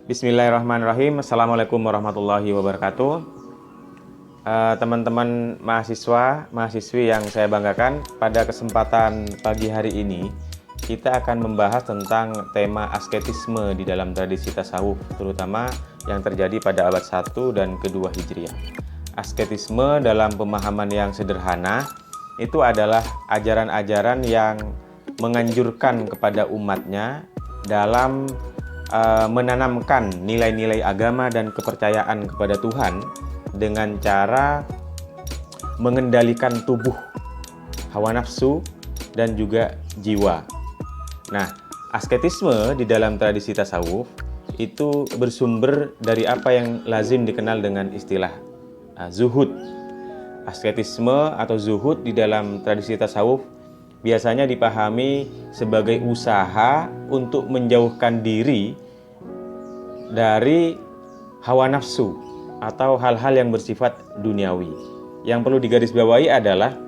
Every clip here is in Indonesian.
Bismillahirrahmanirrahim. Assalamualaikum warahmatullahi wabarakatuh. Teman-teman mahasiswa, mahasiswi yang saya banggakan, pada kesempatan pagi hari ini kita akan membahas tentang tema asketisme di dalam tradisi tasawuf, terutama yang terjadi pada abad 1 dan kedua Hijriah. Asketisme dalam pemahaman yang sederhana itu adalah ajaran-ajaran yang menganjurkan kepada umatnya dalam menanamkan nilai-nilai agama dan kepercayaan kepada Tuhan dengan cara mengendalikan tubuh, hawa nafsu, dan juga jiwa. Nah, asketisme di dalam tradisi tasawuf itu bersumber dari apa yang lazim dikenal dengan istilah zuhud. Asketisme atau zuhud di dalam tradisi tasawuf biasanya dipahami sebagai usaha untuk menjauhkan diri dari hawa nafsu atau hal-hal yang bersifat duniawi. Yang perlu digarisbawahi adalah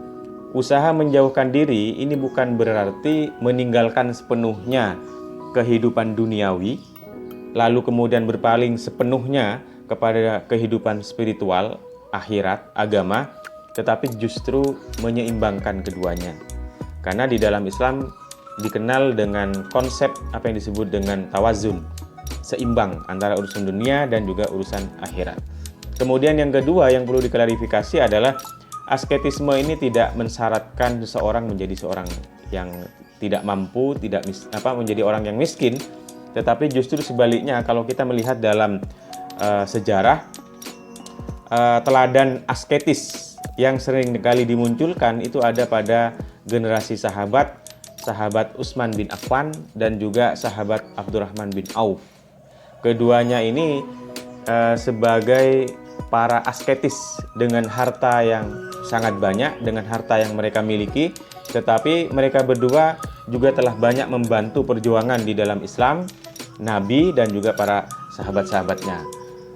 usaha menjauhkan diri ini bukan berarti meninggalkan sepenuhnya kehidupan duniawi, lalu kemudian berpaling sepenuhnya kepada kehidupan spiritual, akhirat, agama, tetapi justru menyeimbangkan keduanya. Karena di dalam Islam dikenal dengan konsep apa yang disebut dengan tawazun, seimbang antara urusan dunia dan juga urusan akhirat. Kemudian yang kedua yang perlu diklarifikasi adalah asketisme ini tidak mensyaratkan seseorang menjadi seorang yang tidak mampu, menjadi orang yang miskin, tetapi justru sebaliknya kalau kita melihat dalam sejarah teladan asketis yang sering kali dimunculkan itu ada pada generasi sahabat Utsman bin Affan dan juga sahabat Abdurrahman bin Auf. Keduanya ini sebagai para asketis dengan harta yang sangat banyak, dengan harta yang mereka miliki, tetapi mereka berdua juga telah banyak membantu perjuangan di dalam Islam, Nabi dan juga para sahabat-sahabatnya.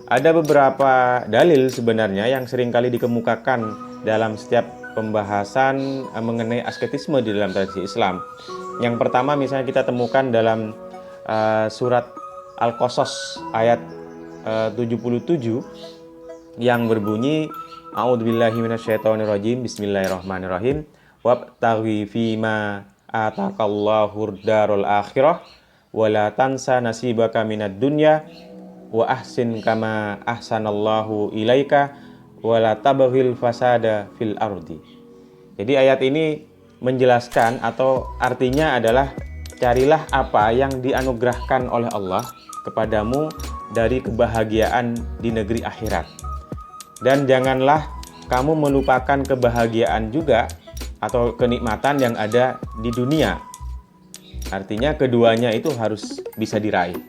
Ada beberapa dalil sebenarnya yang seringkali dikemukakan dalam setiap pembahasan mengenai asketisme di dalam tradisi Islam. Yang pertama misalnya kita temukan dalam surat Al-Qasas ayat 77 yang berbunyi A'udzubillahi minasyaitonirrajim, bismillahirrahmanirrahim, wabtaghi fima ataqallahu darul akhirah wa la tansa nasibaka minad dunya wa ahsin kama ahsanallahu ilaika wala tabghil fasada fil ardi. Jadi ayat ini menjelaskan atau artinya adalah carilah apa yang dianugerahkan oleh Allah kepadamu dari kebahagiaan di negeri akhirat. Dan janganlah kamu melupakan kebahagiaan juga atau kenikmatan yang ada di dunia. Artinya keduanya itu harus bisa diraih.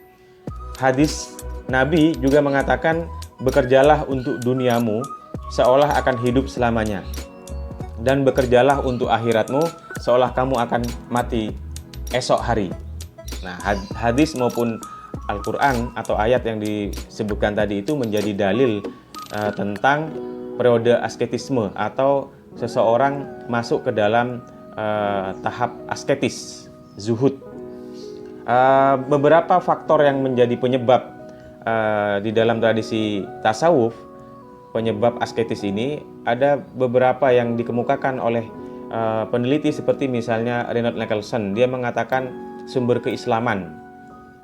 Hadis Nabi juga mengatakan bekerjalah untuk duniamu seolah akan hidup selamanya, dan bekerjalah untuk akhiratmu seolah kamu akan mati esok hari. Nah, hadis maupun Al-Quran atau ayat yang disebutkan tadi itu menjadi dalil tentang periode asketisme atau seseorang masuk ke dalam tahap asketis, zuhud. Beberapa faktor yang menjadi penyebab di dalam tradisi tasawuf, penyebab asketis ini ada beberapa yang dikemukakan oleh peneliti seperti misalnya Reinhold Nicholson. Dia mengatakan sumber keislaman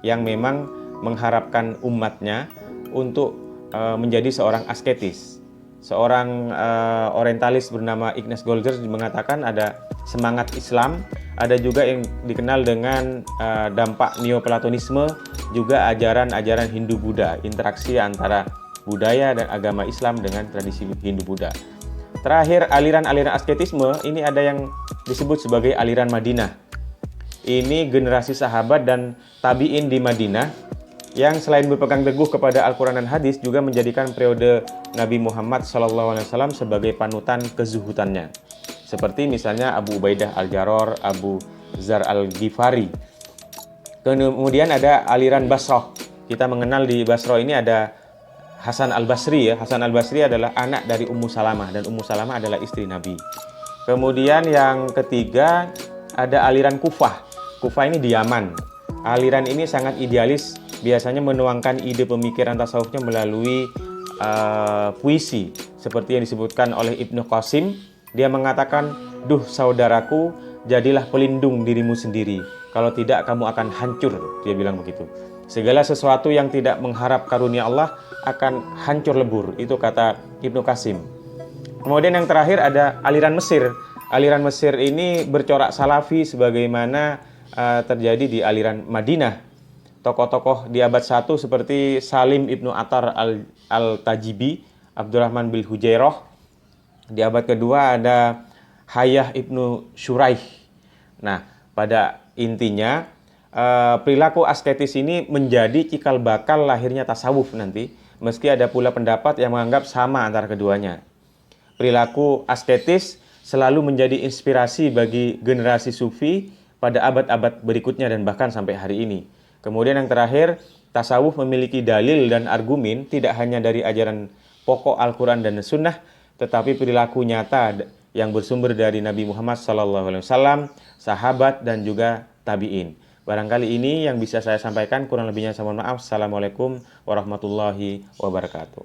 yang memang mengharapkan umatnya untuk menjadi seorang asketis. Seorang orientalis bernama Ignace Golgier mengatakan ada semangat Islam, ada juga yang dikenal dengan dampak neoplatonisme, juga ajaran-ajaran Hindu-Buddha, interaksi antara budaya dan agama Islam dengan tradisi Hindu-Buddha. Terakhir, aliran-aliran asketisme ini ada yang disebut sebagai aliran Madinah. Ini generasi sahabat dan tabi'in di Madinah yang selain berpegang teguh kepada Al-Quran dan Hadis juga menjadikan periode Nabi Muhammad SAW sebagai panutan kezuhudannya. Seperti misalnya Abu Ubaidah Al-Jarrah, Abu Dzar Al-Ghifari. Kemudian ada aliran Basrah. Kita mengenal di Basrah ini ada Hasan Al-Basri ya. Hasan Al-Basri adalah anak dari Ummu Salamah dan Ummu Salamah adalah istri Nabi. Kemudian yang ketiga ada aliran Kufah. Kufah ini di Yaman. Aliran ini sangat idealis, biasanya menuangkan ide pemikiran tasawufnya melalui puisi, seperti yang disebutkan oleh Ibnu Qasim. Dia mengatakan, "Duh saudaraku, jadilah pelindung dirimu sendiri, kalau tidak kamu akan hancur." Dia bilang begitu. Segala sesuatu yang tidak mengharap karunia Allah akan hancur lebur, itu kata Ibnu Qasim. Kemudian yang terakhir ada aliran Mesir. Aliran Mesir ini bercorak salafi sebagaimana terjadi di aliran Madinah. Tokoh-tokoh di abad 1 seperti Salim Ibnu Attar al-Tajibi, Abdurrahman bin Hujairah. Di abad kedua ada Hayah Ibnu Syuraih. Nah, pada intinya perilaku asketis ini menjadi cikal bakal lahirnya tasawuf nanti, meski ada pula pendapat yang menganggap sama antara keduanya. Perilaku asketis selalu menjadi inspirasi bagi generasi sufi pada abad-abad berikutnya dan bahkan sampai hari ini. Kemudian yang terakhir, tasawuf memiliki dalil dan argumen tidak hanya dari ajaran pokok Al-Quran dan Sunnah, tetapi perilaku nyata yang bersumber dari Nabi Muhammad SAW, sahabat dan juga tabi'in. Barangkali ini yang bisa saya sampaikan, kurang lebihnya saya mohon maaf. Assalamualaikum warahmatullahi wabarakatuh.